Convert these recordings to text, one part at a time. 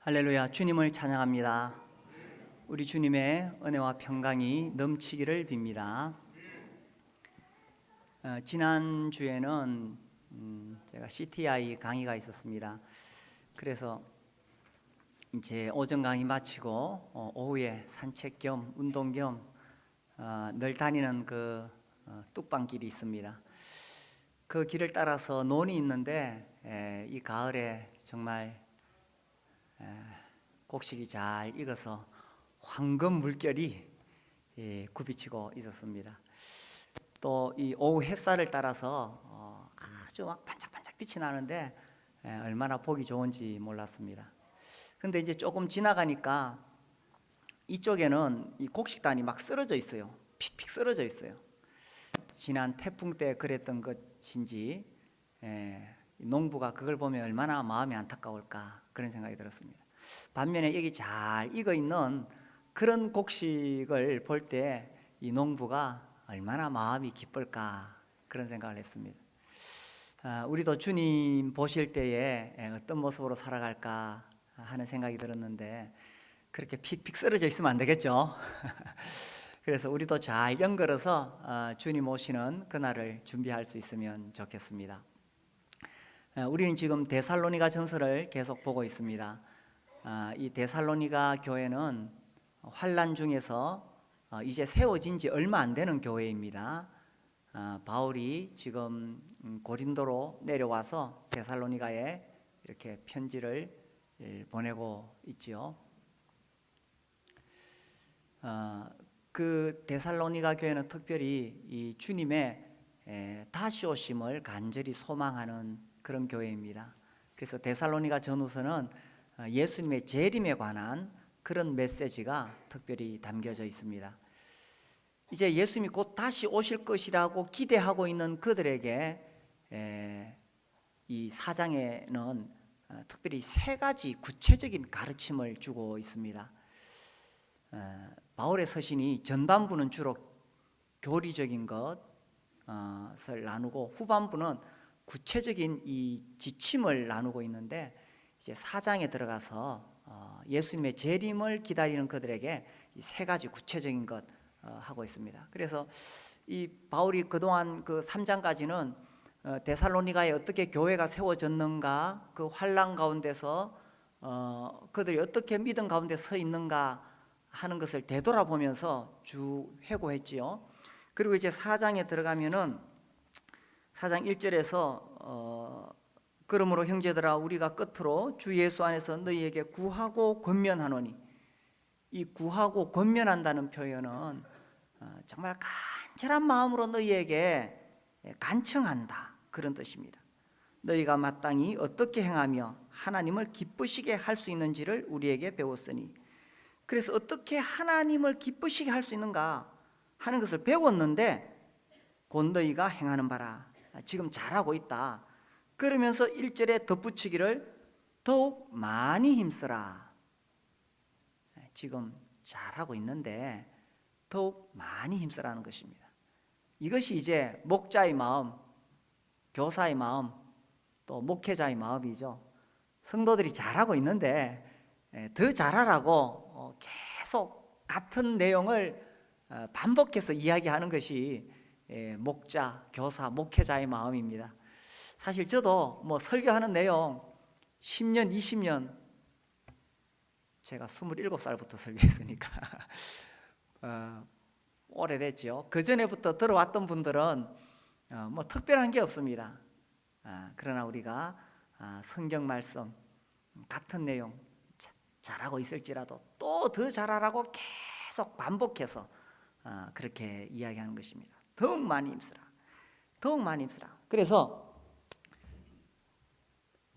할렐루야, 주님을 찬양합니다. 우리 주님의 은혜와 평강이 넘치기를 빕니다. 지난주에는 제가 CTI 강의가 있었습니다. 그래서 이제 오전 강의 마치고 오후에 산책 겸 운동 겸 늘 다니는 그 뚝방길이 있습니다. 그 길을 따라서 논이 있는데 이 가을에 정말 곡식이 잘 익어서 황금 물결이 굽이치고 있었습니다. 또 이 오후 햇살을 따라서 아주 막 반짝반짝 빛이 나는데 얼마나 보기 좋은지 몰랐습니다. 근데 이제 조금 지나가니까 이쪽에는 이 곡식단이 막 쓰러져 있어요. 픽픽 쓰러져 있어요. 지난 태풍 때 그랬던 것인지 농부가 그걸 보면 얼마나 마음이 안타까울까 그런 생각이 들었습니다. 반면에 여기 잘 익어 있는 그런 곡식을 볼 때 이 농부가 얼마나 마음이 기쁠까 그런 생각을 했습니다. 우리도 주님 보실 때에 어떤 모습으로 살아갈까 하는 생각이 들었는데 그렇게 픽픽 쓰러져 있으면 안 되겠죠. 그래서 우리도 잘 연걸어서 주님 오시는 그날을 준비할 수 있으면 좋겠습니다. 우리는 지금 데살로니가 전서를 계속 보고 있습니다. 이 데살로니가 교회는 환난 중에서 이제 세워진 지 얼마 안 되는 교회입니다. 바울이 지금 고린도로 내려와서 데살로니가에 이렇게 편지를 보내고 있지요. 그 데살로니가 교회는 특별히 이 주님의 다시 오심을 간절히 소망하는 그런 교회입니다. 그래서 데살로니가 전후서는 예수님의 재림에 관한 그런 메시지가 특별히 담겨져 있습니다. 이제 예수님이 곧 다시 오실 것이라고 기대하고 있는 그들에게 이 4장에는 특별히 세 가지 구체적인 가르침을 주고 있습니다. 바울의 서신이 전반부는 주로 교리적인 것을 나누고 후반부는 구체적인 이 지침을 나누고 있는데 이제 4장에 들어가서 예수님의 재림을 기다리는 그들에게 이 세 가지 구체적인 것 하고 있습니다. 그래서 이 바울이 그동안 그 3장까지는 데살로니가에 어떻게 교회가 세워졌는가, 그 환난 가운데서 그들이 어떻게 믿음 가운데 서 있는가 하는 것을 되돌아보면서 쭉 회고했지요. 그리고 이제 4장에 들어가면은 4장 1절에서 그러므로 형제들아 우리가 끝으로 주 예수 안에서 너희에게 구하고 권면하노니, 이 구하고 권면한다는 표현은 정말 간절한 마음으로 너희에게 간청한다 그런 뜻입니다. 너희가 마땅히 어떻게 행하며 하나님을 기쁘시게 할 수 있는지를 우리에게 배웠으니, 그래서 어떻게 하나님을 기쁘시게 할 수 있는가 하는 것을 배웠는데 곧 너희가 행하는 바라 지금 잘하고 있다. 그러면서 1절에 덧붙이기를 더욱 많이 힘쓰라. 지금 잘하고 있는데 더욱 많이 힘쓰라는 것입니다. 이것이 이제 목자의 마음, 교사의 마음, 또 목회자의 마음이죠. 성도들이 잘하고 있는데 더 잘하라고 계속 같은 내용을 반복해서 이야기하는 것이 목자, 교사, 목회자의 마음입니다. 사실 저도 뭐 설교하는 내용 10년, 20년, 제가 27살부터 설교했으니까 오래됐죠. 그 전에부터 들어왔던 분들은 뭐 특별한 게 없습니다. 그러나 우리가 성경 말씀 같은 내용 잘하고 있을지라도 또 더 잘하라고 계속 반복해서 그렇게 이야기하는 것입니다. 더욱 많이 힘쓰라, 더욱 많이 힘쓰라. 그래서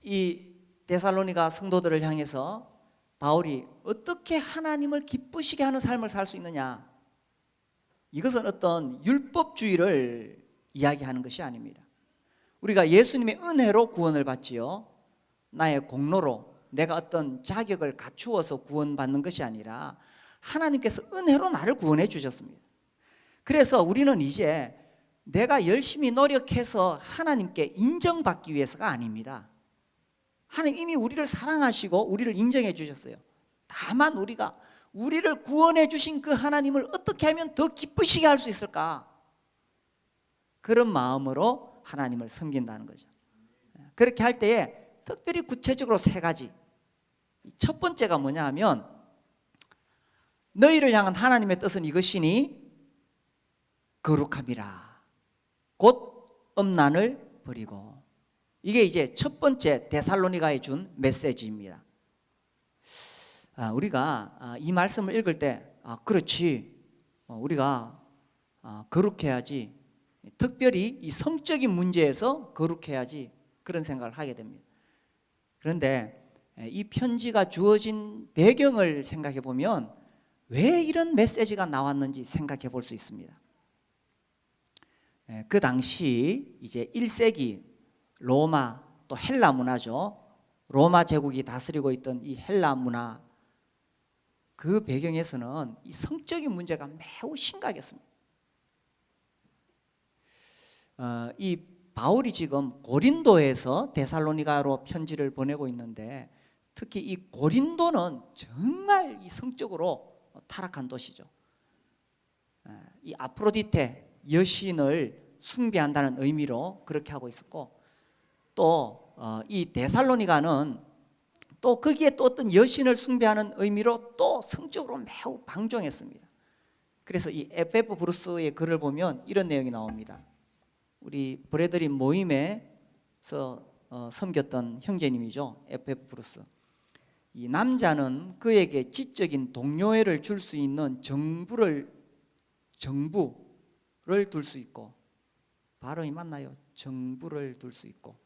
이 데살로니가 성도들을 향해서 바울이 어떻게 하나님을 기쁘시게 하는 삶을 살 수 있느냐, 이것은 어떤 율법주의를 이야기하는 것이 아닙니다. 우리가 예수님의 은혜로 구원을 받지요. 나의 공로로 내가 어떤 자격을 갖추어서 구원받는 것이 아니라 하나님께서 은혜로 나를 구원해 주셨습니다. 그래서 우리는 이제 내가 열심히 노력해서 하나님께 인정받기 위해서가 아닙니다. 하나님 이미 우리를 사랑하시고 우리를 인정해 주셨어요. 다만 우리를 구원해 주신 그 하나님을 어떻게 하면 더 기쁘시게 할 수 있을까? 그런 마음으로 하나님을 섬긴다는 거죠. 그렇게 할 때에 특별히 구체적으로 세 가지. 첫 번째가 뭐냐 하면 너희를 향한 하나님의 뜻은 이것이니 거룩함이라. 곧 음란을 버리고. 이게 이제 첫 번째 데살로니가에 준 메시지입니다. 우리가 이 말씀을 읽을 때 그렇지, 우리가 거룩해야지, 특별히 이 성적인 문제에서 거룩해야지, 그런 생각을 하게 됩니다. 그런데 이 편지가 주어진 배경을 생각해 보면 왜 이런 메시지가 나왔는지 생각해 볼 수 있습니다. 그 당시 이제 1세기 로마, 또 헬라 문화죠. 로마 제국이 다스리고 있던 이 헬라 문화, 그 배경에서는 이 성적인 문제가 매우 심각했습니다. 이 바울이 지금 고린도에서 데살로니가로 편지를 보내고 있는데, 특히 이 고린도는 정말 이 성적으로 타락한 도시죠. 이 아프로디테 여신을 숭배한다는 의미로 그렇게 하고 있었고, 또 이 데살로니가는 또 거기에 또 어떤 여신을 숭배하는 의미로 또 성적으로 매우 방종했습니다. 그래서 이 FF 브루스의 글을 보면 이런 내용이 나옵니다. 우리 브래드리 모임에서 섬겼던 형제님이죠. FF 브루스. 이 남자는 그에게 지적인 동료애를 줄 수 있는 정부를 둘 수 있고, 발음이 맞나요? 정부를 둘 수 있고,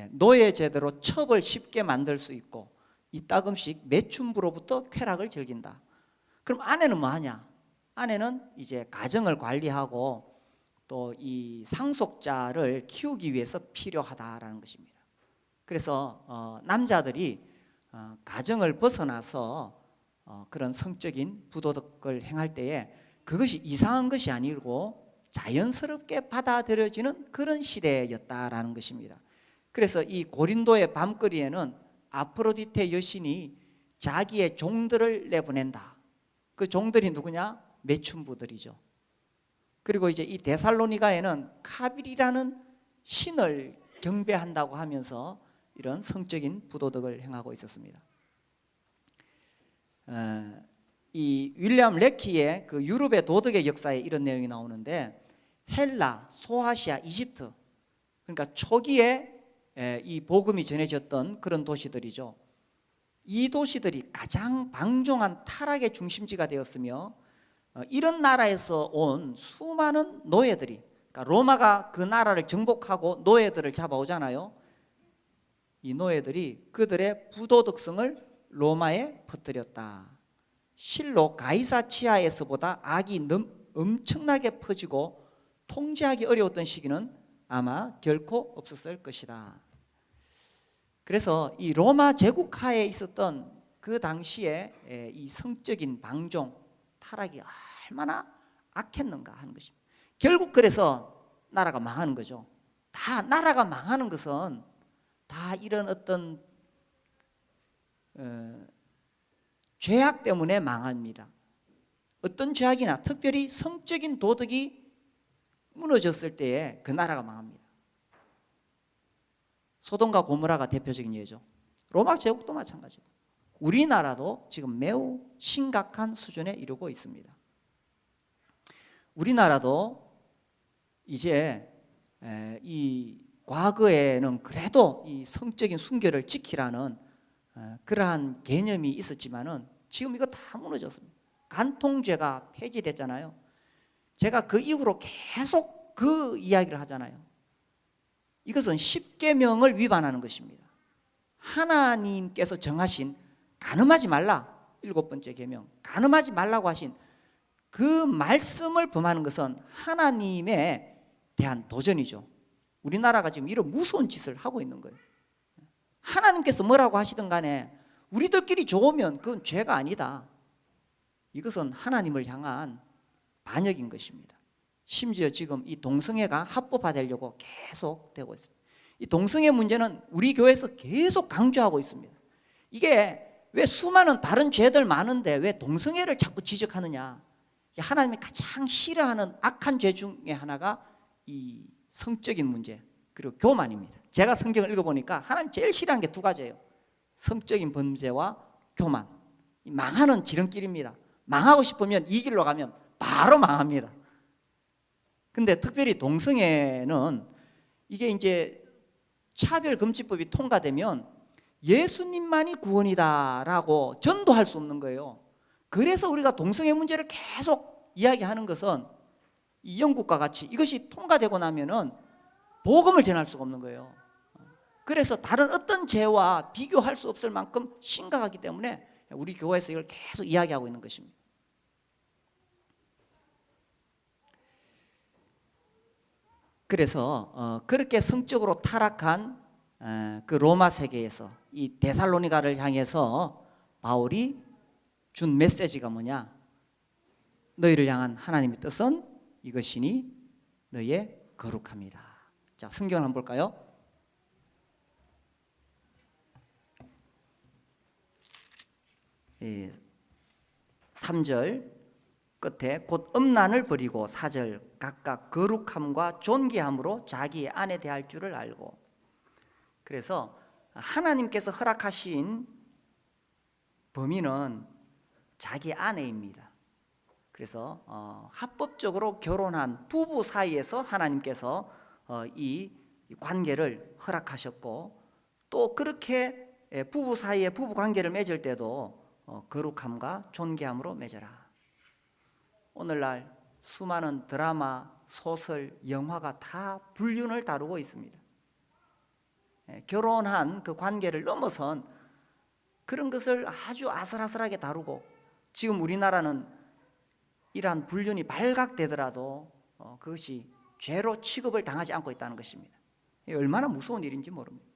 노예 제대로 첩을 쉽게 만들 수 있고, 이따금씩 매춘부로부터 쾌락을 즐긴다. 그럼 아내는 뭐 하냐? 아내는 이제 가정을 관리하고 또 이 상속자를 키우기 위해서 필요하다라는 것입니다. 그래서 남자들이 가정을 벗어나서 그런 성적인 부도덕을 행할 때에 그것이 이상한 것이 아니고 자연스럽게 받아들여지는 그런 시대였다라는 것입니다. 그래서 이 고린도의 밤거리에는 아프로디테 여신이 자기의 종들을 내보낸다. 그 종들이 누구냐? 매춘부들이죠. 그리고 이제 이 데살로니가에는 카빌이라는 신을 경배한다고 하면서 이런 성적인 부도덕을 행하고 있었습니다. 이 윌리엄 레키의 그 유럽의 도덕의 역사에 이런 내용이 나오는데, 헬라, 소아시아, 이집트, 그러니까 초기에 이 복음이 전해졌던 그런 도시들이죠. 이 도시들이 가장 방종한 타락의 중심지가 되었으며, 이런 나라에서 온 수많은 노예들이, 그러니까 로마가 그 나라를 정복하고 노예들을 잡아오잖아요. 이 노예들이 그들의 부도덕성을 로마에 퍼뜨렸다. 실로 가이사치아에서보다 악이 엄청나게 퍼지고 통제하기 어려웠던 시기는 아마 결코 없었을 것이다. 그래서 이 로마 제국하에 있었던 그 당시에 이 성적인 방종, 타락이 얼마나 악했는가 하는 것입니다. 결국 그래서 나라가 망하는 거죠. 다 나라가 망하는 것은 다 이런 어떤 죄악 때문에 망합니다. 어떤 죄악이나 특별히 성적인 도덕이 무너졌을 때에 그 나라가 망합니다. 소돔과 고모라가 대표적인 예죠. 로마 제국도 마찬가지고 우리나라도 지금 매우 심각한 수준에 이르고 있습니다. 우리나라도 이제 이 과거에는 그래도 이 성적인 순결을 지키라는 그러한 개념이 있었지만은 지금 이거 다 무너졌습니다. 간통죄가 폐지됐잖아요. 제가 그 이후로 계속 그 이야기를 하잖아요. 이것은 십계명을 위반하는 것입니다. 하나님께서 정하신 간음하지 말라, 7번째 계명, 간음하지 말라고 하신 그 말씀을 범하는 것은 하나님에 대한 도전이죠. 우리나라가 지금 이런 무서운 짓을 하고 있는 거예요. 하나님께서 뭐라고 하시든 간에 우리들끼리 좋으면 그건 죄가 아니다. 이것은 하나님을 향한 반역인 것입니다. 심지어 지금 이 동성애가 합법화되려고 계속 되고 있습니다. 이 동성애 문제는 우리 교회에서 계속 강조하고 있습니다. 이게 왜 수많은 다른 죄들 많은데 왜 동성애를 자꾸 지적하느냐? 하나님이 가장 싫어하는 악한 죄 중에 하나가 이 성적인 문제 그리고 교만입니다. 제가 성경을 읽어보니까 하나님 제일 싫어하는 게 두 가지예요. 성적인 범죄와 교만. 망하는 지름길입니다. 망하고 싶으면 이 길로 가면 바로 망합니다. 근데 특별히 동성애는 이게 이제 차별금지법이 통과되면 예수님만이 구원이다라고 전도할 수 없는 거예요. 그래서 우리가 동성애 문제를 계속 이야기하는 것은 이 영국과 같이 이것이 통과되고 나면은 복음을 전할 수가 없는 거예요. 그래서 다른 어떤 죄와 비교할 수 없을 만큼 심각하기 때문에 우리 교회에서 이걸 계속 이야기하고 있는 것입니다. 그래서 그렇게 성적으로 타락한 그 로마 세계에서 이 데살로니가를 향해서 바울이 준 메시지가 뭐냐? 너희를 향한 하나님의 뜻은 이것이니 너희의 거룩함이다. 자, 성경을 한번 볼까요? 3절 끝에 곧 음란을 버리고 4절 각각 거룩함과 존귀함으로 자기의 아내 대할 줄을 알고. 그래서 하나님께서 허락하신 범위는 자기 아내입니다. 그래서 합법적으로 결혼한 부부 사이에서 하나님께서 이 관계를 허락하셨고, 또 그렇게 부부 사이에 부부 관계를 맺을 때도 거룩함과 존귀함으로 맺어라. 오늘날 수많은 드라마, 소설, 영화가 다 불륜을 다루고 있습니다. 결혼한 그 관계를 넘어선 그런 것을 아주 아슬아슬하게 다루고, 지금 우리나라는 이러한 불륜이 발각되더라도 그것이 죄로 취급을 당하지 않고 있다는 것입니다. 얼마나 무서운 일인지 모릅니다.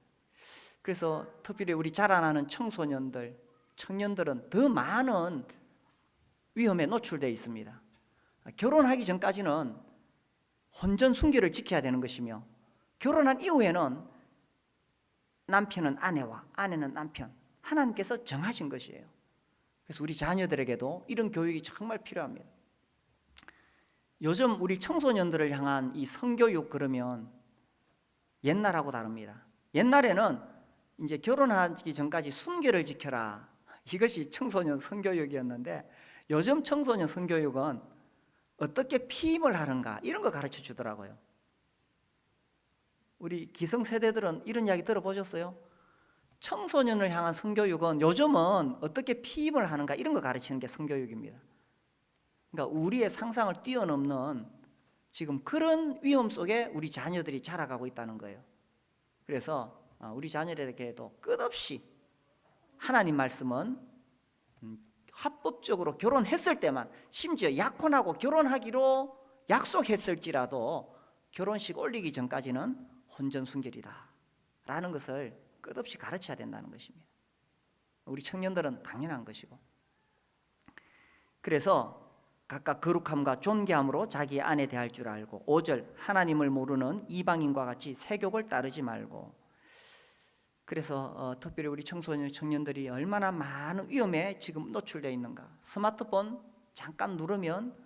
그래서 특별히 우리 자라나는 청소년들, 청년들은 더 많은 위험에 노출되어 있습니다. 결혼하기 전까지는 혼전 순결을 지켜야 되는 것이며, 결혼한 이후에는 남편은 아내와 아내는 남편, 하나님께서 정하신 것이에요. 그래서 우리 자녀들에게도 이런 교육이 정말 필요합니다. 요즘 우리 청소년들을 향한 이 성교육 그러면 옛날하고 다릅니다. 옛날에는 이제 결혼하기 전까지 순결을 지켜라, 이것이 청소년 성교육이었는데, 요즘 청소년 성교육은 어떻게 피임을 하는가 이런 거 가르쳐 주더라고요. 우리 기성세대들은 이런 이야기 들어보셨어요? 청소년을 향한 성교육은 요즘은 어떻게 피임을 하는가 이런 거 가르치는 게 성교육입니다. 그러니까 우리의 상상을 뛰어넘는 지금 그런 위험 속에 우리 자녀들이 자라가고 있다는 거예요. 그래서 우리 자녀들에게도 끝없이 하나님 말씀은 합법적으로 결혼했을 때만, 심지어 약혼하고 결혼하기로 약속했을지라도 결혼식 올리기 전까지는 혼전순결이다 라는 것을 끝없이 가르쳐야 된다는 것입니다. 우리 청년들은 당연한 것이고. 그래서 각각 거룩함과 존귀함으로 자기의 아내 대할 줄 알고, 5절 하나님을 모르는 이방인과 같이 세욕을 따르지 말고. 그래서 특별히 우리 청소년 청년들이 얼마나 많은 위험에 지금 노출되어 있는가. 스마트폰 잠깐 누르면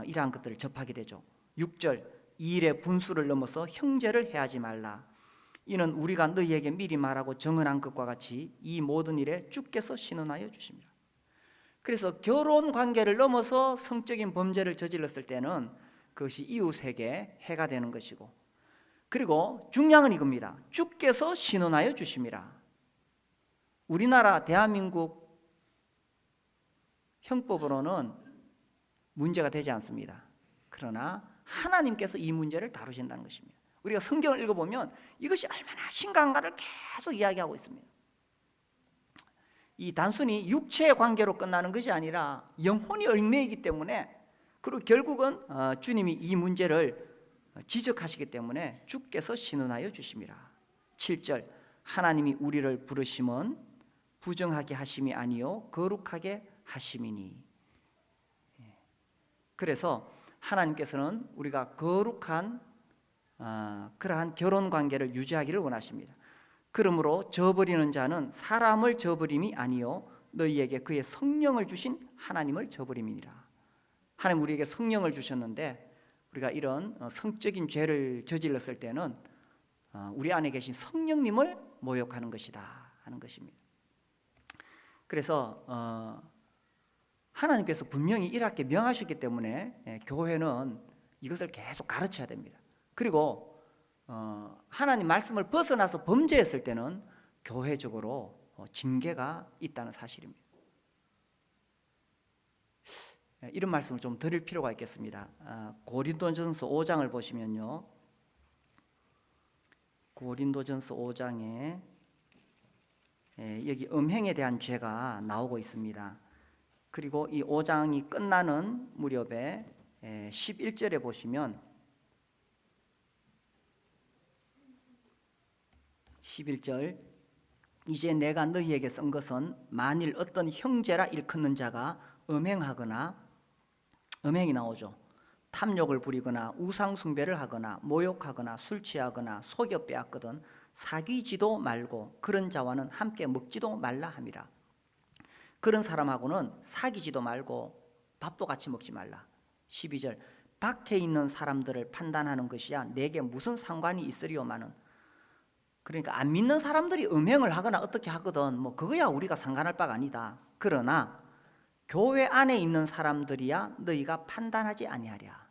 이러한 것들을 접하게 되죠. 6절 이 일의 분수를 넘어서 형제를 해하지 말라. 이는 우리가 너희에게 미리 말하고 정언한 것과 같이 이 모든 일에 주께서 신원하여 주십니다. 그래서 결혼 관계를 넘어서 성적인 범죄를 저질렀을 때는 그것이 이웃에게 해가 되는 것이고, 그리고 중요한 건 이겁니다. 주께서 신원하여 주심이라. 우리나라 대한민국 형법으로는 문제가 되지 않습니다. 그러나 하나님께서 이 문제를 다루신다는 것입니다. 우리가 성경을 읽어보면 이것이 얼마나 심각한가를 계속 이야기하고 있습니다. 이 단순히 육체의 관계로 끝나는 것이 아니라 영혼이 얽매이기 때문에, 그리고 결국은 주님이 이 문제를 지적하시기 때문에 주께서 신원하여 주심이라. 7절 하나님이 우리를 부르심은 부정하게 하심이 아니요 거룩하게 하심이니. 그래서 하나님께서는 우리가 거룩한 그러한 결혼 관계를 유지하기를 원하십니다. 그러므로 저버리는 자는 사람을 저버림이 아니요 너희에게 그의 성령을 주신 하나님을 저버림이니라. 하나님 우리에게 성령을 주셨는데 우리가 이런 성적인 죄를 저질렀을 때는 우리 안에 계신 성령님을 모욕하는 것이다 하는 것입니다. 그래서 하나님께서 분명히 이렇게 명하셨기 때문에 교회는 이것을 계속 가르쳐야 됩니다. 그리고 하나님 말씀을 벗어나서 범죄했을 때는 교회적으로 징계가 있다는 사실입니다. 이런 말씀을 좀 드릴 필요가 있겠습니다. 고린도전서 5장을 보시면요, 고린도전서 5장에 여기 음행에 대한 죄가 나오고 있습니다. 그리고 이 5장이 끝나는 무렵에 11절에 보시면 11절 이제 내가 너희에게 쓴 것은 만일 어떤 형제라 일컫는 자가 음행하거나 음행이 나오죠. 탐욕을 부리거나 우상 숭배를 하거나 모욕하거나 술 취하거나 속여 빼앗거든 사귀지도 말고 그런 자와는 함께 먹지도 말라 함이라. 그런 사람하고는 사귀지도 말고 밥도 같이 먹지 말라. 12절 밖에 있는 사람들을 판단하는 것이야 내게 무슨 상관이 있으리오마는. 그러니까 안 믿는 사람들이 음행을 하거나 어떻게 하거든 뭐 그거야 우리가 상관할 바가 아니다. 그러나 교회 안에 있는 사람들이야 너희가 판단하지 아니하랴.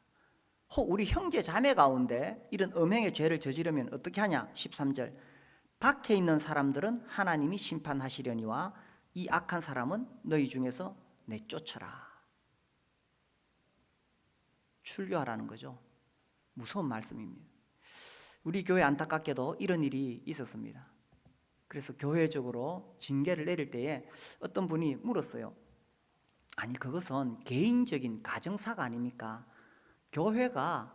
혹 우리 형제 자매 가운데 이런 음행의 죄를 저지르면 어떻게 하냐. 13절 밖에 있는 사람들은 하나님이 심판하시려니와 이 악한 사람은 너희 중에서 내쫓아라. 출교하라는 거죠. 무서운 말씀입니다. 우리 교회 안타깝게도 이런 일이 있었습니다. 그래서 교회적으로 징계를 내릴 때에 어떤 분이 물었어요. 아니 그것은 개인적인 가정사가 아닙니까? 교회가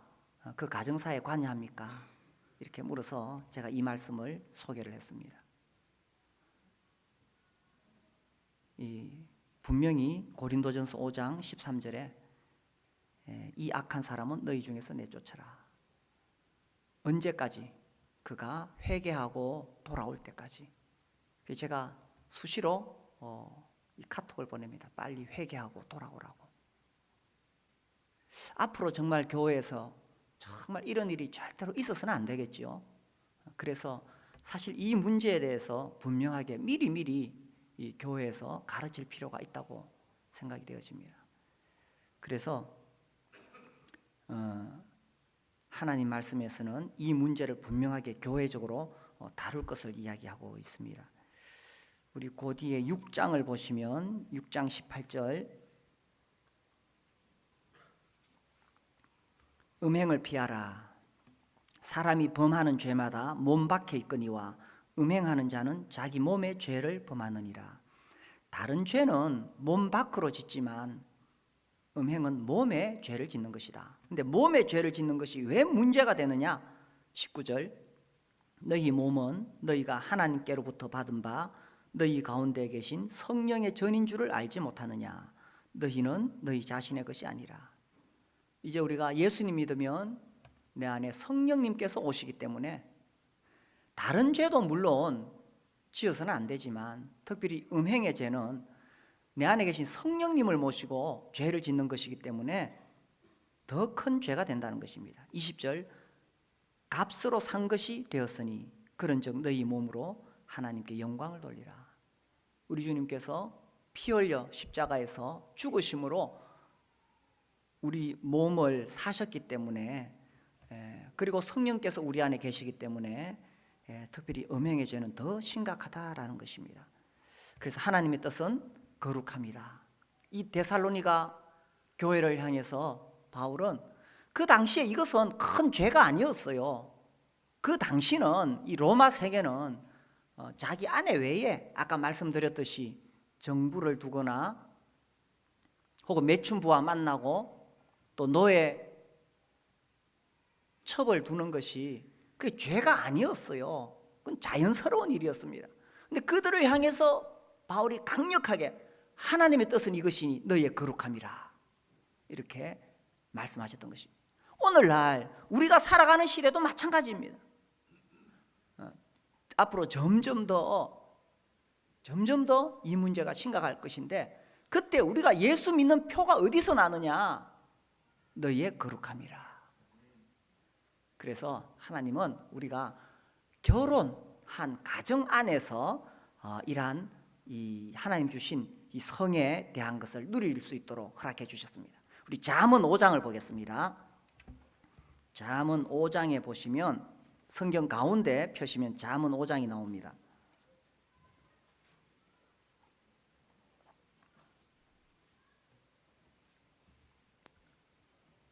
그 가정사에 관여합니까? 이렇게 물어서 제가 이 말씀을 소개를 했습니다. 분명히 고린도전서 5장 13절에 이 악한 사람은 너희 중에서 내쫓아라. 언제까지? 그가 회개하고 돌아올 때까지. 제가 수시로 이 카톡을 보냅니다. 빨리 회개하고 돌아오라고. 앞으로 정말 교회에서 정말 이런 일이 절대로 있어서는 안 되겠지요. 그래서 사실 이 문제에 대해서 분명하게 미리 이 교회에서 가르칠 필요가 있다고 생각이 되어집니다. 그래서 하나님 말씀에서는 이 문제를 분명하게 교회적으로 다룰 것을 이야기하고 있습니다. 우리 그 뒤에 6장을 보시면 6장 18절 음행을 피하라. 사람이 범하는 죄마다 몸 밖에 있거니와 음행하는 자는 자기 몸의 죄를 범하느니라. 다른 죄는 몸 밖으로 짓지만 음행은 몸에 죄를 짓는 것이다. 근데 몸에 죄를 짓는 것이 왜 문제가 되느냐? 19절 너희 몸은 너희가 하나님께로부터 받은 바 너희 가운데 계신 성령의 전인 줄을 알지 못하느냐? 너희는 너희 자신의 것이 아니라. 이제 우리가 예수님 믿으면 내 안에 성령님께서 오시기 때문에 다른 죄도 물론 지어서는 안 되지만 특별히 음행의 죄는 내 안에 계신 성령님을 모시고 죄를 짓는 것이기 때문에 더 큰 죄가 된다는 것입니다. 20절 값으로 산 것이 되었으니 그런즉 너희 몸으로 하나님께 영광을 돌리라. 우리 주님께서 피 흘려 십자가에서 죽으심으로 우리 몸을 사셨기 때문에 그리고 성령께서 우리 안에 계시기 때문에 특별히 음행의 죄는 더 심각하다라는 것입니다. 그래서 하나님의 뜻은 거룩합니다. 이 데살로니가 교회를 향해서 바울은 그 당시에 이것은 큰 죄가 아니었어요. 그 당시는 이 로마 세계는 자기 아내 외에 아까 말씀드렸듯이 정부를 두거나 혹은 매춘부와 만나고 또 노예 첩을 두는 것이 그게 죄가 아니었어요. 그건 자연스러운 일이었습니다. 근데 그들을 향해서 바울이 강력하게 하나님의 뜻은 이것이니 너희의 거룩함이라 이렇게 말씀하셨던 것입니다. 오늘날 우리가 살아가는 시대도 마찬가지입니다. 앞으로 점점 더 이 문제가 심각할 것인데, 그때 우리가 예수 믿는 표가 어디서 나느냐? 너희의 거룩함이라. 그래서 하나님은 우리가 결혼한 가정 안에서 이러한 이 하나님 주신 이 성에 대한 것을 누릴 수 있도록 허락해 주셨습니다. 우리 잠언 5장을 보겠습니다. 잠언 5장에 보시면 성경 가운데 펴시면 잠언 5장이 나옵니다.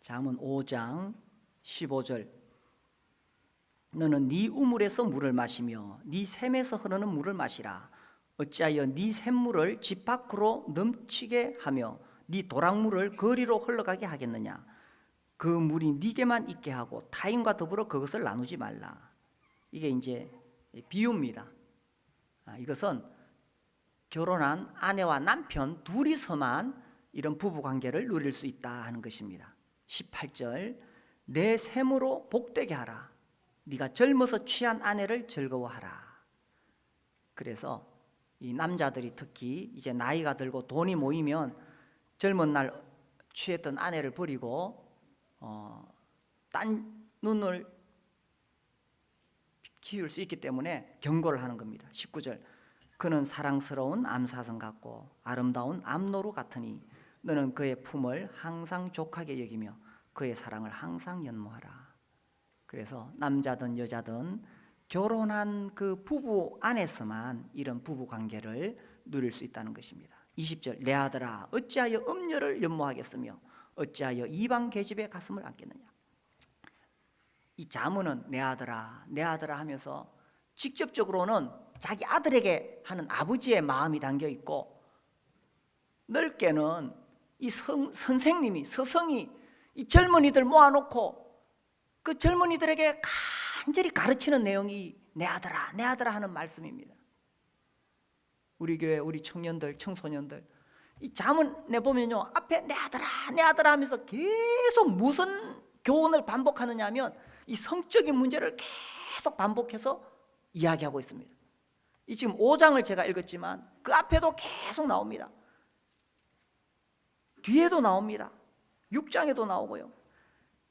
잠언 5장 15절. 너는 네 우물에서 물을 마시며 네 샘에서 흐르는 물을 마시라. 어찌하여 네 샘물을 집 밖으로 넘치게 하며 네 도랑물을 거리로 흘러가게 하겠느냐? 그 물이 네게만 있게 하고 타인과 더불어 그것을 나누지 말라. 이게 이제 비유입니다. 이것은 결혼한 아내와 남편 둘이서만 이런 부부 관계를 누릴 수 있다 하는 것입니다. 18절. 내 샘으로 복되게 하라. 네가 젊어서 취한 아내를 즐거워하라. 그래서 이 남자들이 특히 이제 나이가 들고 돈이 모이면 젊은 날 취했던 아내를 버리고 딴 눈을 키울 수 있기 때문에 경고를 하는 겁니다. 19절. 그는 사랑스러운 암사슴 같고 아름다운 암노루 같으니 너는 그의 품을 항상 족하게 여기며 그의 사랑을 항상 연모하라. 그래서 남자든 여자든 결혼한 그 부부 안에서만 이런 부부 관계를 누릴 수 있다는 것입니다. 20절. 내 아들아 어찌하여 음녀를 연모하겠으며 어찌하여 이방 계집의 가슴을 안겠느냐. 이 잠언은 내 아들아 내 아들아 하면서 직접적으로는 자기 아들에게 하는 아버지의 마음이 담겨 있고, 넓게는 이 선생님이 스승이 이 젊은이들 모아놓고 그 젊은이들에게 간절히 가르치는 내용이 내 아들아 하는 말씀입니다. 우리 교회 우리 청년들 청소년들 이 잠언에 보면요, 앞에 내 아들아 하면서 계속 무슨 교훈을 반복하느냐 하면 이 성적인 문제를 계속 반복해서 이야기하고 있습니다. 이 지금 5장을 제가 읽었지만 그 앞에도 계속 나옵니다. 뒤에도 나옵니다. 6장에도 나오고요,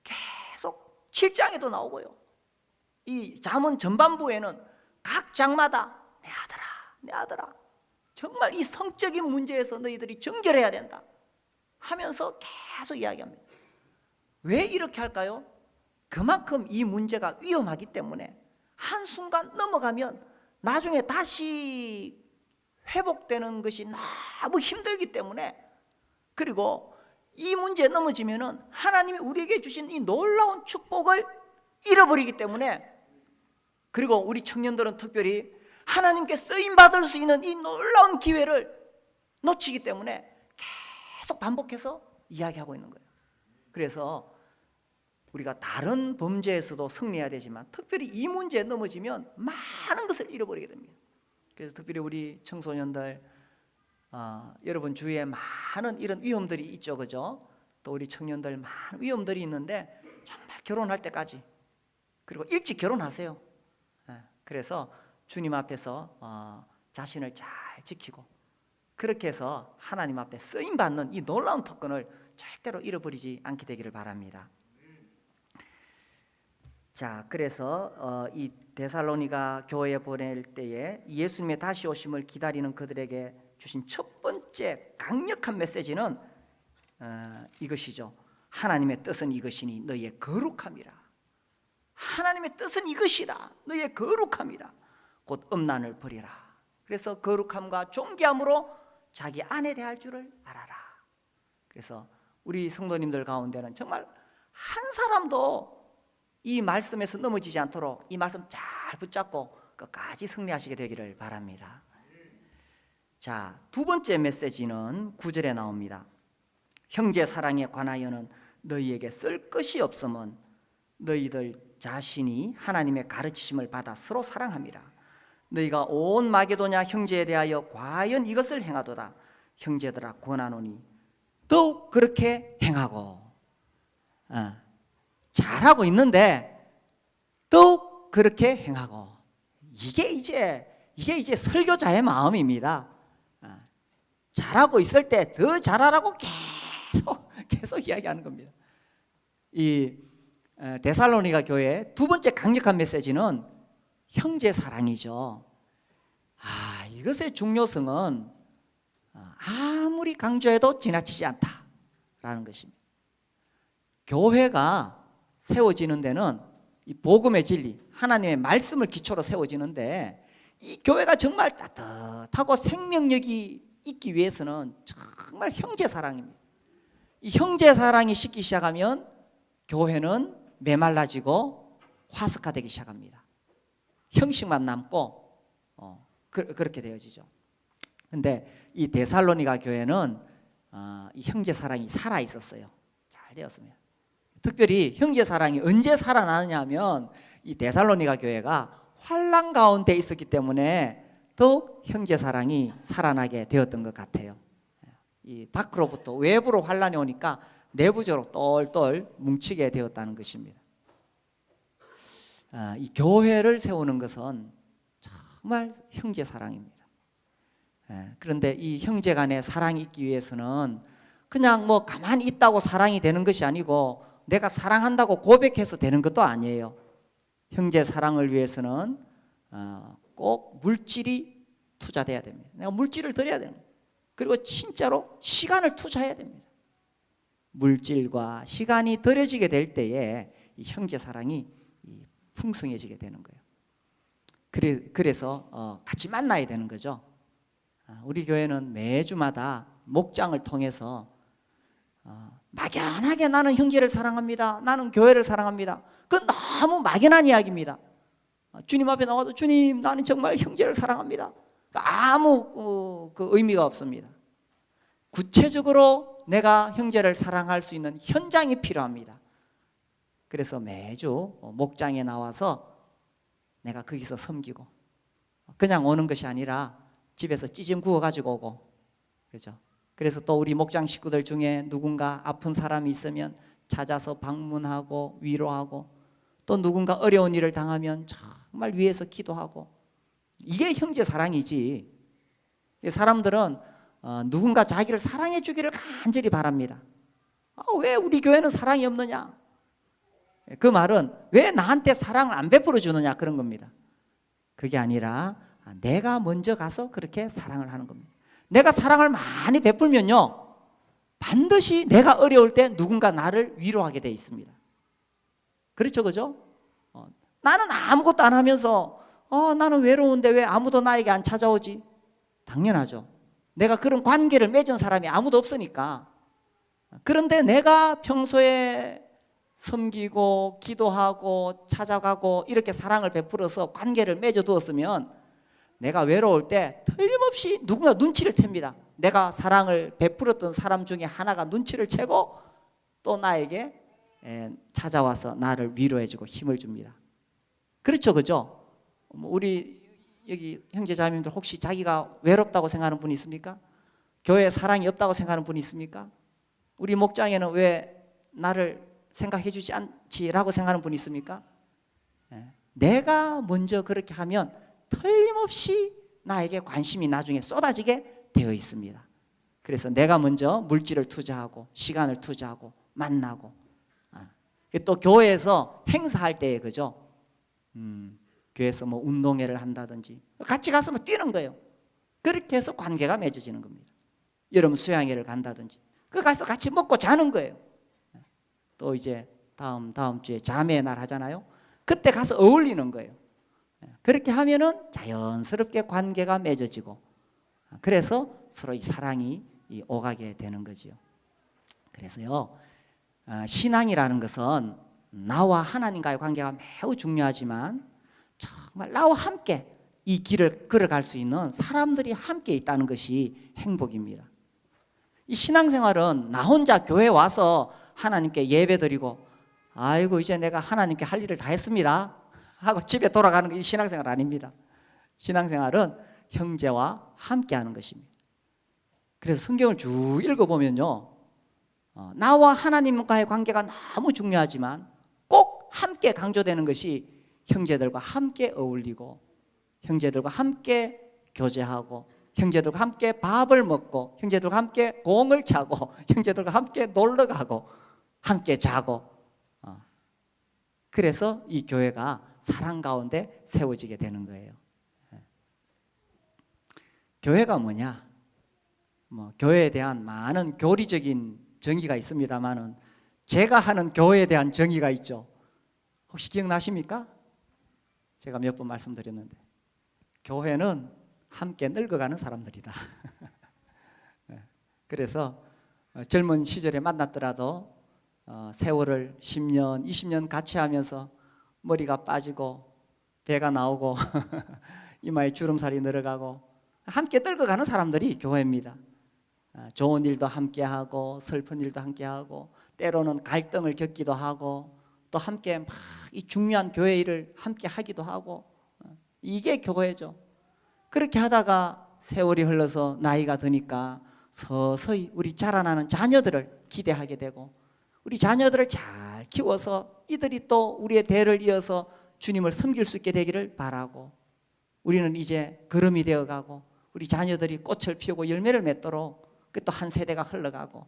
계속 7장에도 나오고요. 이 잠언 전반부에는 각 장마다 내 아들아 정말 이 성적인 문제에서 너희들이 정결해야 된다 하면서 계속 이야기합니다. 왜 이렇게 할까요? 그만큼 이 문제가 위험하기 때문에 한순간 넘어가면 나중에 다시 회복되는 것이 너무 힘들기 때문에, 그리고 이 문제에 넘어지면은 하나님이 우리에게 주신 이 놀라운 축복을 잃어버리기 때문에, 그리고 우리 청년들은 특별히 하나님께 쓰임받을 수 있는 이 놀라운 기회를 놓치기 때문에 계속 반복해서 이야기하고 있는 거예요. 그래서 우리가 다른 범죄에서도 승리해야 되지만 특별히 이 문제에 넘어지면 많은 것을 잃어버리게 됩니다. 그래서 특별히 우리 청소년들 여러분 주위에 많은 이런 위험들이 있죠, 그죠? 또 우리 청년들 많은 위험들이 있는데 정말 결혼할 때까지, 그리고 일찍 결혼하세요. 그래서 주님 앞에서 자신을 잘 지키고 그렇게 해서 하나님 앞에 쓰임받는 이 놀라운 특권을 절대로 잃어버리지 않게 되기를 바랍니다. 자, 그래서 이 데살로니가 교회에 보낼 때에 예수님의 다시 오심을 기다리는 그들에게 주신 첫 번째 강력한 메시지는 이것이죠. 하나님의 뜻은 이것이니 너희의 거룩함이라. 하나님의 뜻은 이것이다. 너희의 거룩함이라. 곧 음란을 버리라. 그래서 거룩함과 존귀함으로 자기 안에 대할 줄을 알아라. 그래서 우리 성도님들 가운데는 정말 한 사람도 이 말씀에서 넘어지지 않도록 이 말씀 잘 붙잡고 끝까지 승리하시게 되기를 바랍니다. 자, 두 번째 메시지는 9절에 나옵니다. 형제 사랑에 관하여는 너희에게 쓸 것이 없음은 너희들 자신이 하나님의 가르치심을 받아 서로 사랑함이라. 너희가 온 마게도냐 형제에 대하여 과연 이것을 행하도다. 형제들아 권하노니 더욱 그렇게 행하고. 잘하고 있는데 또 그렇게 행하고, 이게 이제 설교자의 마음입니다. 잘하고 있을 때 더 잘하라고 계속 이야기하는 겁니다. 이 데살로니가 교회의 두 번째 강력한 메시지는 형제 사랑이죠. 이것의 중요성은 아무리 강조해도 지나치지 않다라는 것입니다. 교회가 세워지는 데는 이 복음의 진리, 하나님의 말씀을 기초로 세워지는데, 이 교회가 정말 따뜻하고 생명력이 있기 위해서는 정말 형제 사랑입니다. 이 형제 사랑이 식기 시작하면 교회는 메말라지고 화석화되기 시작합니다. 형식만 남고 그렇게 되어지죠. 근데 이 데살로니가 교회는 이 형제 사랑이 살아 있었어요. 잘 되었습니다. 특별히 형제 사랑이 언제 살아나느냐 하면, 이 데살로니가 교회가 환난 가운데 있었기 때문에 더욱 형제 사랑이 살아나게 되었던 것 같아요. 이 밖으로부터 외부로 환난이 오니까 내부적으로 똘똘 뭉치게 되었다는 것입니다. 이 교회를 세우는 것은 정말 형제 사랑입니다. 그런데 이 형제 간의 사랑이 있기 위해서는 그냥 뭐 가만히 있다고 사랑이 되는 것이 아니고, 내가 사랑한다고 고백해서 되는 것도 아니에요. 형제 사랑을 위해서는 꼭 물질이 투자돼야 됩니다. 내가 물질을 드려야 됩니다. 그리고 진짜로 시간을 투자해야 됩니다. 물질과 시간이 들여지게 될 때에 이 형제 사랑이 풍성해지게 되는 거예요. 그래서 같이 만나야 되는 거죠. 우리 교회는 매주마다 목장을 통해서 막연하게 나는 형제를 사랑합니다, 나는 교회를 사랑합니다, 그건 너무 막연한 이야기입니다. 주님 앞에 나와도 주님 나는 정말 형제를 사랑합니다, 아무 그 의미가 없습니다. 구체적으로 내가 형제를 사랑할 수 있는 현장이 필요합니다. 그래서 매주 목장에 나와서 내가 거기서 섬기고, 그냥 오는 것이 아니라 집에서 찌짐 구워 가지고 오고, 그렇죠? 그래서 또 우리 목장 식구들 중에 누군가 아픈 사람이 있으면 찾아서 방문하고 위로하고, 또 누군가 어려운 일을 당하면 정말 위해서 기도하고, 이게 형제 사랑이지. 사람들은 누군가 자기를 사랑해 주기를 간절히 바랍니다. 왜 우리 교회는 사랑이 없느냐? 그 말은 왜 나한테 사랑을 안 베풀어 주느냐, 그런 겁니다. 그게 아니라 내가 먼저 가서 그렇게 사랑을 하는 겁니다. 내가 사랑을 많이 베풀면요, 반드시 내가 어려울 때 누군가 나를 위로하게 돼 있습니다. 그렇죠, 그죠? 나는 아무것도 안 하면서 나는 외로운데 왜 아무도 나에게 안 찾아오지? 당연하죠. 내가 그런 관계를 맺은 사람이 아무도 없으니까. 그런데 내가 평소에 섬기고 기도하고 찾아가고 이렇게 사랑을 베풀어서 관계를 맺어두었으면, 내가 외로울 때 틀림없이 누군가 눈치를 챕니다. 내가 사랑을 베풀었던 사람 중에 하나가 눈치를 채고 또 나에게 찾아와서 나를 위로해주고 힘을 줍니다. 그렇죠, 그죠? 우리 여기 형제자매님들 혹시 자기가 외롭다고 생각하는 분이 있습니까? 교회에 사랑이 없다고 생각하는 분이 있습니까? 우리 목장에는 왜 나를 생각해 주지 않지라고 생각하는 분이 있습니까? 내가 먼저 그렇게 하면 틀림없이 나에게 관심이 나중에 쏟아지게 되어 있습니다. 그래서 내가 먼저 물질을 투자하고 시간을 투자하고 만나고, 또 교회에서 행사할 때에, 그죠? 교회에서 뭐 운동회를 한다든지 같이 가서 뭐 뛰는 거예요. 그렇게 해서 관계가 맺어지는 겁니다. 여러분 수양회를 간다든지 그 가서 같이 먹고 자는 거예요. 또 이제 다음 주에 자매의 날 하잖아요. 그때 가서 어울리는 거예요. 그렇게 하면은 자연스럽게 관계가 맺어지고, 그래서 서로 이 사랑이 오가게 되는 거지요. 그래서요, 신앙이라는 것은 나와 하나님과의 관계가 매우 중요하지만, 정말 나와 함께 이 길을 걸어갈 수 있는 사람들이 함께 있다는 것이 행복입니다. 이 신앙생활은 나 혼자 교회 와서 하나님께 예배드리고, 아이고 이제 내가 하나님께 할 일을 다 했습니다 하고 집에 돌아가는 게 신앙생활 아닙니다. 신앙생활은 형제와 함께 하는 것입니다. 그래서 성경을 쭉 읽어보면요, 나와 하나님과의 관계가 너무 중요하지만 꼭 함께 강조되는 것이 형제들과 함께 어울리고, 형제들과 함께 교제하고, 형제들과 함께 밥을 먹고, 형제들과 함께 공을 차고, 형제들과 함께 놀러 가고, 함께 자고. 그래서 이 교회가 사랑 가운데 세워지게 되는 거예요. 교회가 뭐냐? 교회에 대한 많은 교리적인 정의가 있습니다만은 제가 하는 교회에 대한 정의가 있죠. 혹시 기억나십니까? 제가 몇 번 말씀드렸는데, 교회는 함께 늙어가는 사람들이다. 그래서 젊은 시절에 만났더라도 세월을 10년, 20년 같이 하면서 머리가 빠지고 배가 나오고 이마에 주름살이 늘어가고 함께 늙어가는 사람들이 교회입니다. 좋은 일도 함께하고 슬픈 일도 함께하고 때로는 갈등을 겪기도 하고 또 함께 막 이 중요한 교회 일을 함께 하기도 하고, 이게 교회죠. 그렇게 하다가 세월이 흘러서 나이가 드니까 서서히 우리 자라나는 자녀들을 기대하게 되고, 우리 자녀들을 잘 키워서 이들이 또 우리의 대를 이어서 주님을 섬길 수 있게 되기를 바라고, 우리는 이제 걸음이 되어가고 우리 자녀들이 꽃을 피우고 열매를 맺도록 또 한 세대가 흘러가고,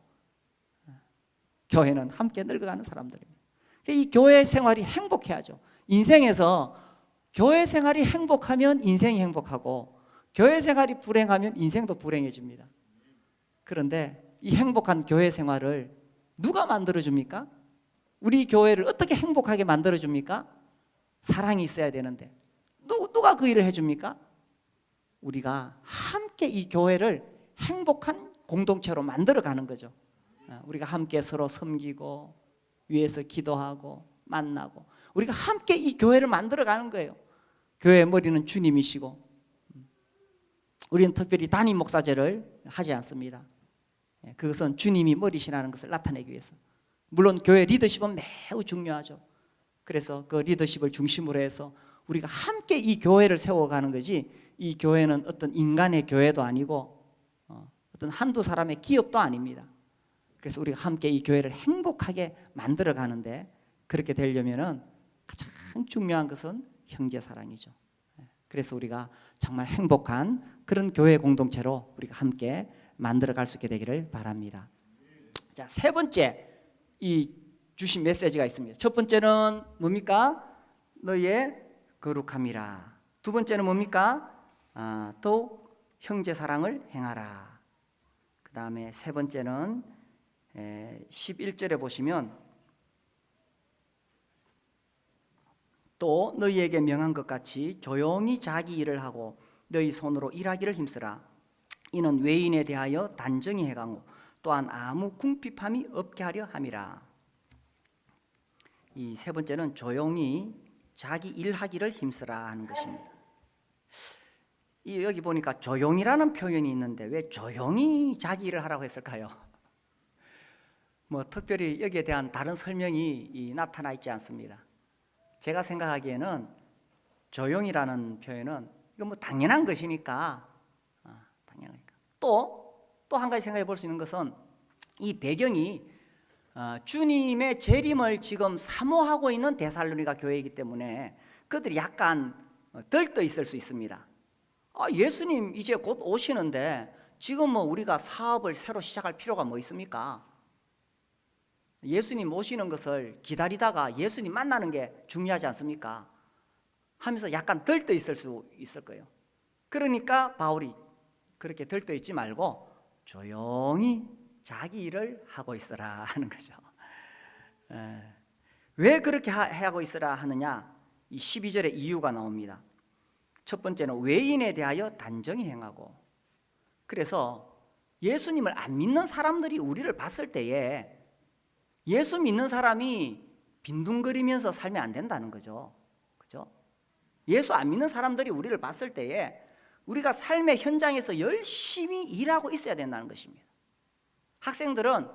교회는 함께 늙어가는 사람들입니다. 이 교회 생활이 행복해야죠. 인생에서 교회 생활이 행복하면 인생이 행복하고 교회 생활이 불행하면 인생도 불행해집니다. 그런데 이 행복한 교회 생활을 누가 만들어줍니까? 우리 교회를 어떻게 행복하게 만들어줍니까? 사랑이 있어야 되는데 누가 그 일을 해줍니까? 우리가 함께 이 교회를 행복한 공동체로 만들어가는 거죠. 우리가 함께 서로 섬기고 위에서 기도하고 만나고 우리가 함께 이 교회를 만들어가는 거예요. 교회의 머리는 주님이시고 우리는 특별히 담임 목사제를 하지 않습니다. 그것은 주님이 머리시라는 것을 나타내기 위해서. 물론 교회 리더십은 매우 중요하죠. 그래서 그 리더십을 중심으로 해서 우리가 함께 이 교회를 세워가는 거지, 이 교회는 어떤 인간의 교회도 아니고 어떤 한두 사람의 기업도 아닙니다. 그래서 우리가 함께 이 교회를 행복하게 만들어 가는데, 그렇게 되려면은 가장 중요한 것은 형제 사랑이죠. 그래서 우리가 정말 행복한 그런 교회 공동체로 우리가 함께 만들어 갈 수 있게 되기를 바랍니다. 자, 세 번째 이 주신 메시지가 있습니다. 첫 번째는 뭡니까? 너의 거룩함이라. 두 번째는 뭡니까? 또 형제 사랑을 행하라. 그 다음에 세 번째는 11절에 보시면 또 너희에게 명한 것 같이 조용히 자기 일을 하고 너희 손으로 일하기를 힘쓰라. 이는 외인에 대하여 단정히 해강호 또한 아무 궁핍함이 없게 하려 함이라. 이 세 번째는 조용히 자기 일하기를 힘쓰라 하는 것입니다. 여기 보니까 조용이라는 표현이 있는데 왜 조용히 자기 일을 하라고 했을까요? 특별히 여기에 대한 다른 설명이 나타나 있지 않습니다. 제가 생각하기에는 조용이라는 표현은 이거 당연한 것이니까, 당연하니까. 또 한 가지 생각해 볼 수 있는 것은 이 배경이 주님의 재림을 지금 사모하고 있는 데살로니가 교회이기 때문에 그들이 약간 들떠 있을 수 있습니다. 예수님 이제 곧 오시는데 지금 우리가 사업을 새로 시작할 필요가 뭐 있습니까? 예수님 오시는 것을 기다리다가 예수님 만나는 게 중요하지 않습니까? 하면서 약간 들떠 있을 수 있을 거예요. 그러니까 바울이 그렇게 들떠 있지 말고 조용히 자기 일을 하고 있으라 하는 거죠. 왜 그렇게 하고 있으라 하느냐? 이 12절에 이유가 나옵니다. 첫 번째는 외인에 대하여 단정히 행하고, 그래서 예수님을 안 믿는 사람들이 우리를 봤을 때에 예수 믿는 사람이 빈둥거리면서 살면 안 된다는 거죠. 그죠? 예수 안 믿는 사람들이 우리를 봤을 때에 우리가 삶의 현장에서 열심히 일하고 있어야 된다는 것입니다. 학생들은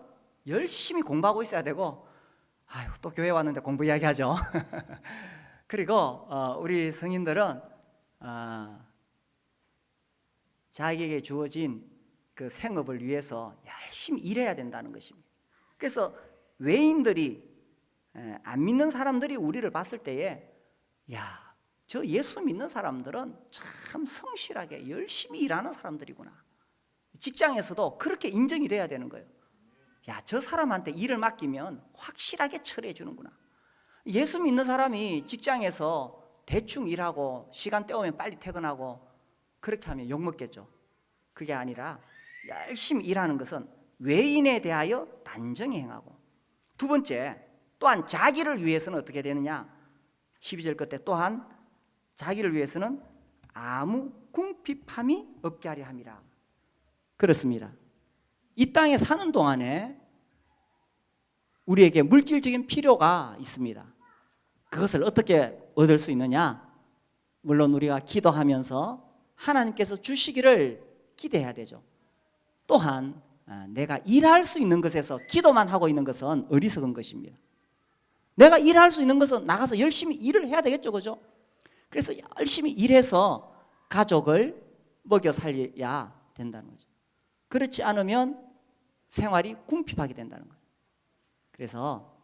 열심히 공부하고 있어야 되고, 또 교회 왔는데 공부 이야기하죠. 그리고 우리 성인들은 자기에게 주어진 그 생업을 위해서 열심히 일해야 된다는 것입니다. 그래서 외인들이 안 믿는 사람들이 우리를 봤을 때에 야, 저 예수 믿는 사람들은 참 성실하게 열심히 일하는 사람들이구나. 직장에서도 그렇게 인정이 돼야 되는 거예요. 야, 저 사람한테 일을 맡기면 확실하게 처리해 주는구나. 예수 믿는 사람이 직장에서 대충 일하고 시간 때우면 빨리 퇴근하고 그렇게 하면 욕먹겠죠. 그게 아니라 열심히 일하는 것은 외인에 대하여 단정히 행하고, 두 번째, 또한 자기를 위해서는 어떻게 되느냐? 12절 끝에 또한 자기를 위해서는 아무 궁핍함이 없게 하려 함이라. 그렇습니다. 이 땅에 사는 동안에 우리에게 물질적인 필요가 있습니다. 그것을 어떻게 얻을 수 있느냐? 물론 우리가 기도하면서 하나님께서 주시기를 기대해야 되죠. 또한 내가 일할 수 있는 것에서 기도만 하고 있는 것은 어리석은 것입니다. 내가 일할 수 있는 것은 나가서 열심히 일을 해야 되겠죠, 그죠? 그래서 열심히 일해서 가족을 먹여 살려야 된다는 거죠. 그렇지 않으면 생활이 궁핍하게 된다는 거예요. 그래서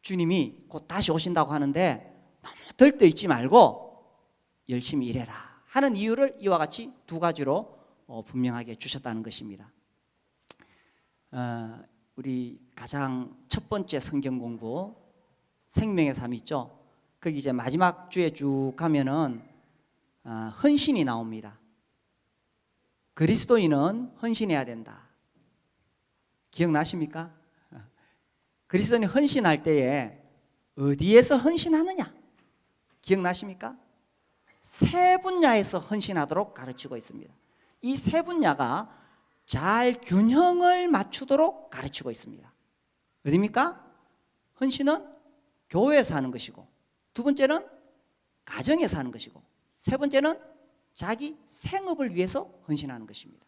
주님이 곧 다시 오신다고 하는데 너무 들떠 있지 말고 열심히 일해라 하는 이유를 이와 같이 두 가지로 분명하게 주셨다는 것입니다. 우리 가장 첫 번째 성경 공부 생명의 삶 있죠. 거기 이제 마지막 주에 쭉 가면은 헌신이 나옵니다. 그리스도인은 헌신해야 된다. 기억나십니까? 그리스도인이 헌신할 때에 어디에서 헌신하느냐? 기억나십니까? 세 분야에서 헌신하도록 가르치고 있습니다. 이 세 분야가 잘 균형을 맞추도록 가르치고 있습니다. 어디입니까? 헌신은 교회에서 하는 것이고, 두 번째는 가정에서 하는 것이고, 세 번째는 자기 생업을 위해서 헌신하는 것입니다.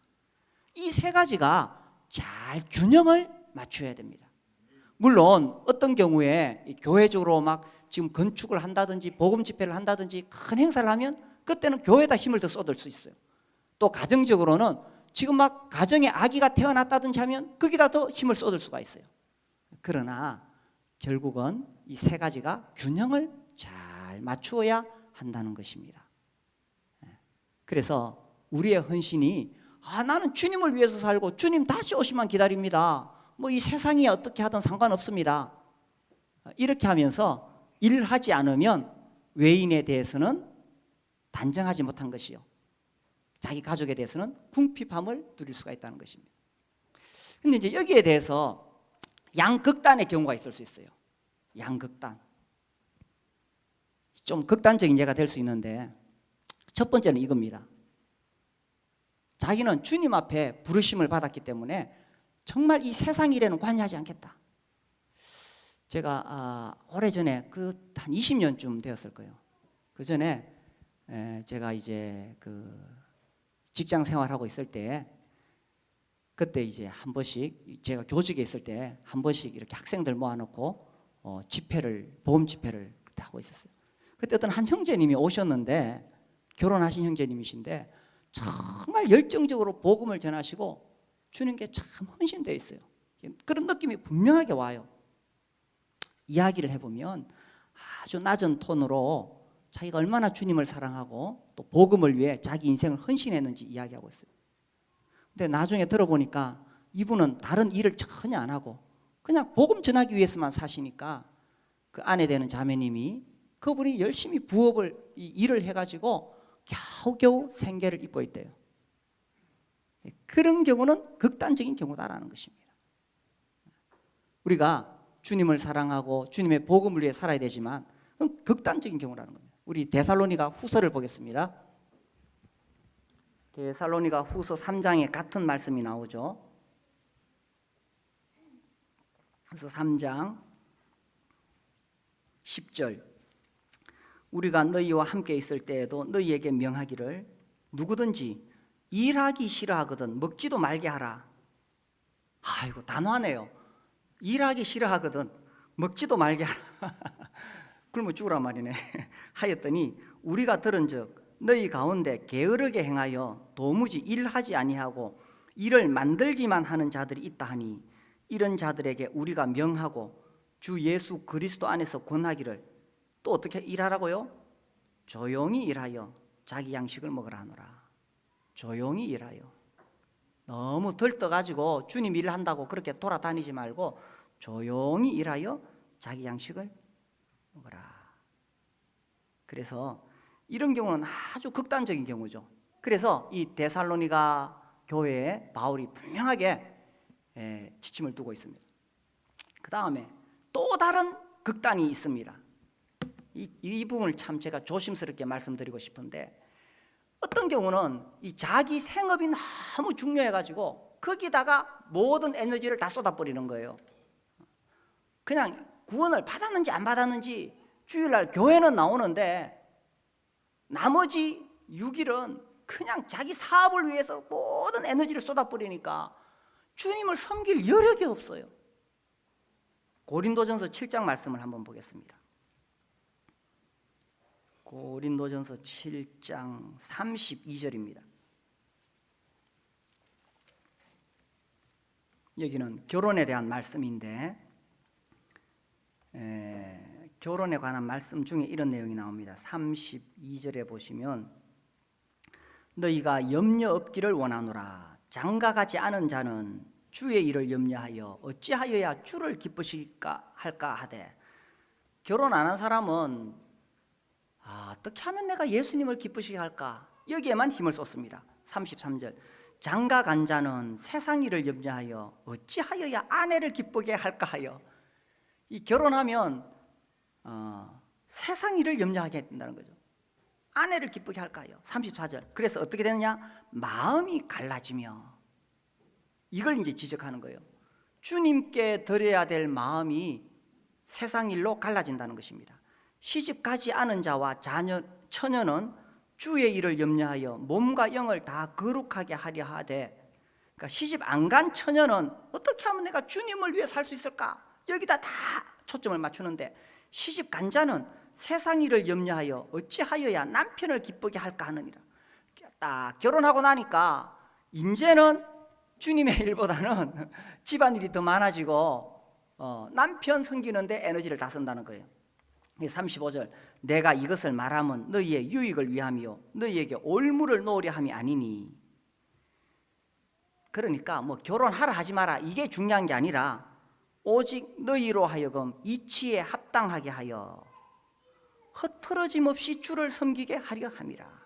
이 세 가지가 잘 균형을 맞춰야 됩니다. 물론 어떤 경우에 교회적으로 막 지금 건축을 한다든지 복음 집회를 한다든지 큰 행사를 하면 그때는 교회에다 힘을 더 쏟을 수 있어요. 또 가정적으로는 지금 막 가정에 아기가 태어났다든지 하면 거기다 더 힘을 쏟을 수가 있어요. 그러나 결국은 이 세 가지가 균형을 잘 맞추어야 한다는 것입니다. 그래서 우리의 헌신이 나는 주님을 위해서 살고 주님 다시 오시만 기다립니다. 뭐 이 세상이 어떻게 하든 상관없습니다. 이렇게 하면서 일을 하지 않으면 외인에 대해서는 단정하지 못한 것이요, 자기 가족에 대해서는 궁핍함을 누릴 수가 있다는 것입니다. 근데 이제 여기에 대해서 양극단의 경우가 있을 수 있어요. 양극단. 좀 극단적인 예가 될 수 있는데, 첫 번째는 이겁니다. 자기는 주님 앞에 부르심을 받았기 때문에 정말 이 세상 일에는 관여하지 않겠다. 제가 오래전에 한 20년쯤 되었을 거예요. 그 전에 제가 이제 직장 생활하고 있을 때, 그때 이제 한 번씩 제가 교직에 있을 때 한 번씩 이렇게 학생들 모아놓고 보험 집회를 그때 하고 있었어요. 그때 어떤 한 형제님이 오셨는데, 결혼하신 형제님이신데 정말 열정적으로 복음을 전하시고 주님께 참 헌신되어 있어요. 그런 느낌이 분명하게 와요. 이야기를 해보면 아주 낮은 톤으로 자기가 얼마나 주님을 사랑하고 또 복음을 위해 자기 인생을 헌신했는지 이야기하고 있어요. 근데 나중에 들어보니까 이분은 다른 일을 전혀 안 하고 그냥 복음 전하기 위해서만 사시니까 그 아내 되는 자매님이 그분이 열심히 부업을 일을 해가지고 겨우겨우 생계를 잇고 있대요. 그런 경우는 극단적인 경우다라는 것입니다. 우리가 주님을 사랑하고 주님의 복음을 위해 살아야 되지만 그건 극단적인 경우라는 겁니다. 우리 데살로니가 후서를 보겠습니다. 데살로니가 후서 3장에 같은 말씀이 나오죠. 그래서 3장 10절, 우리가 너희와 함께 있을 때에도 너희에게 명하기를 누구든지 일하기 싫어하거든 먹지도 말게 하라. 이거 단호하네요. 일하기 싫어하거든 먹지도 말게 하라. 굶어 죽으란 말이네. 하였더니 우리가 들은즉 너희 가운데 게으르게 행하여 도무지 일하지 아니하고 일을 만들기만 하는 자들이 있다 하니 이런 자들에게 우리가 명하고 주 예수 그리스도 안에서 권하기를 또 어떻게 일하라고요? 조용히 일하여 자기 양식을 먹으라 하노라. 조용히 일하여. 너무 들떠가지고 주님 일한다고 그렇게 돌아다니지 말고 조용히 일하여 자기 양식을 먹어라. 그래서 이런 경우는 아주 극단적인 경우죠. 그래서 이 데살로니가 교회에 바울이 분명하게 지침을 두고 있습니다. 그 다음에 또 다른 극단이 있습니다. 이 부분을 참 제가 조심스럽게 말씀드리고 싶은데, 어떤 경우는 이 자기 생업이 너무 중요해가지고 거기다가 모든 에너지를 다 쏟아버리는 거예요. 그냥 구원을 받았는지 안 받았는지 주일날 교회는 나오는데 나머지 6일은 그냥 자기 사업을 위해서 모든 에너지를 쏟아버리니까 주님을 섬길 여력이 없어요. 고린도전서 7장 말씀을 한번 보겠습니다. 고린도전서 7장 32절입니다. 여기는 결혼에 대한 말씀인데 결혼에 관한 말씀 중에 이런 내용이 나옵니다. 32절에 보시면 너희가 염려 없기를 원하노라. 장가가지 않은 자는 주의 일을 염려하여 어찌하여야 주를 기쁘실까 할까 하되, 결혼 안 한 사람은 어떻게 하면 내가 예수님을 기쁘시게 할까, 여기에만 힘을 쏟습니다. 33절 장가간 자는 세상 일을 염려하여 어찌하여야 아내를 기쁘게 할까 하여. 이 결혼하면 세상 일을 염려하게 된다는 거죠. 아내를 기쁘게 할까 하여. 34절 그래서 어떻게 되느냐, 마음이 갈라지며. 이걸 이제 지적하는 거예요. 주님께 드려야 될 마음이 세상 일로 갈라진다는 것입니다. 시집 가지 않은 자와 처녀는 주의 일을 염려하여 몸과 영을 다 거룩하게 하려 하되, 그러니까 시집 안 간 처녀는 어떻게 하면 내가 주님을 위해 살 수 있을까, 여기다 다 초점을 맞추는데, 시집 간 자는 세상 일을 염려하여 어찌하여야 남편을 기쁘게 할까 하느니라. 딱 결혼하고 나니까 이제는 주님의 일보다는 집안일이 더 많아지고 남편 섬기는데 에너지를 다 쓴다는 거예요. 35절 내가 이것을 말하면 너희의 유익을 위함이요 너희에게 올무를 놓으려 함이 아니니. 그러니까 뭐 결혼하라 하지 마라 이게 중요한 게 아니라 오직 너희로 하여금 이치에 합당하게 하여 흐트러짐 없이 주를 섬기게 하려 함이라.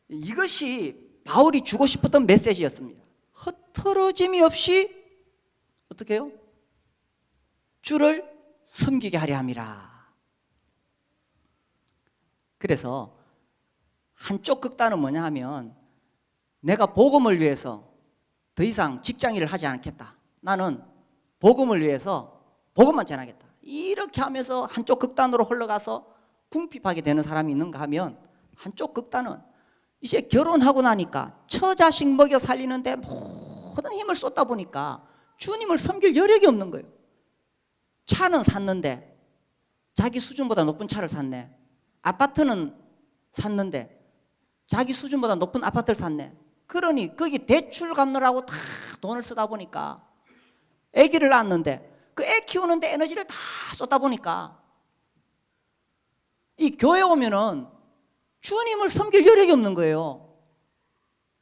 이것이 바울이 주고 싶었던 메시지였습니다. 흐트러짐이 없이 어떻게 해요? 주를 섬기게 하려 함이라. 그래서 한쪽 극단은 뭐냐 하면, 내가 복음을 위해서 더 이상 직장 일을 하지 않겠다, 나는 복음을 위해서 복음만 전하겠다, 이렇게 하면서 한쪽 극단으로 흘러가서 궁핍하게 되는 사람이 있는가 하면, 한쪽 극단은 이제 결혼하고 나니까 처자식 먹여 살리는데 모든 힘을 쏟다 보니까 주님을 섬길 여력이 없는 거예요. 차는 샀는데 자기 수준보다 높은 차를 샀네. 아파트는 샀는데 자기 수준보다 높은 아파트를 샀네. 그러니 거기 대출 갚느라고 다 돈을 쓰다 보니까, 아기를 낳았는데 그 애 키우는데 에너지를 다 쏟다 보니까 이 교회 오면은 주님을 섬길 여력이 없는 거예요.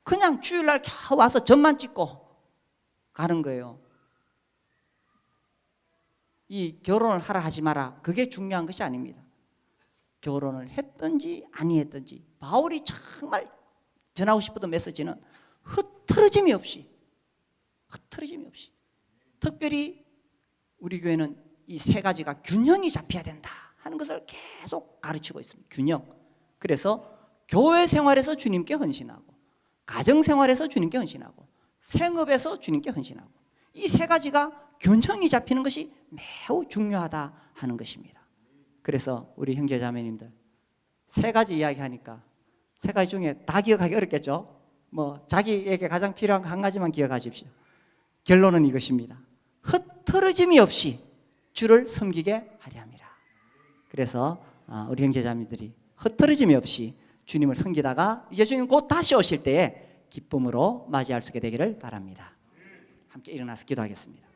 그냥 주일날 겨우 와서 점만 찍고 가는 거예요. 이 결혼을 하라 하지 마라 그게 중요한 것이 아닙니다. 결혼을 했든지 아니했든지 바울이 정말 전하고 싶었던 메시지는 흐트러짐이 없이 특별히 우리 교회는 이 세 가지가 균형이 잡혀야 된다 하는 것을 계속 가르치고 있습니다. 균형. 그래서 교회 생활에서 주님께 헌신하고, 가정 생활에서 주님께 헌신하고, 생업에서 주님께 헌신하고, 이 세 가지가 균형이 잡히는 것이 매우 중요하다 하는 것입니다. 그래서 우리 형제 자매님들 세 가지 이야기하니까 세 가지 중에 다 기억하기 어렵겠죠. 뭐 자기에게 가장 필요한 한 가지만 기억하십시오. 결론은 이것입니다. 흐트러짐이 없이 주를 섬기게 하려 합니다. 그래서 우리 형제 자매들이 흐트러짐이 없이 주님을 섬기다가 이제 주님 곧 다시 오실 때에 기쁨으로 맞이할 수 있게 되기를 바랍니다. 함께 일어나서 기도하겠습니다.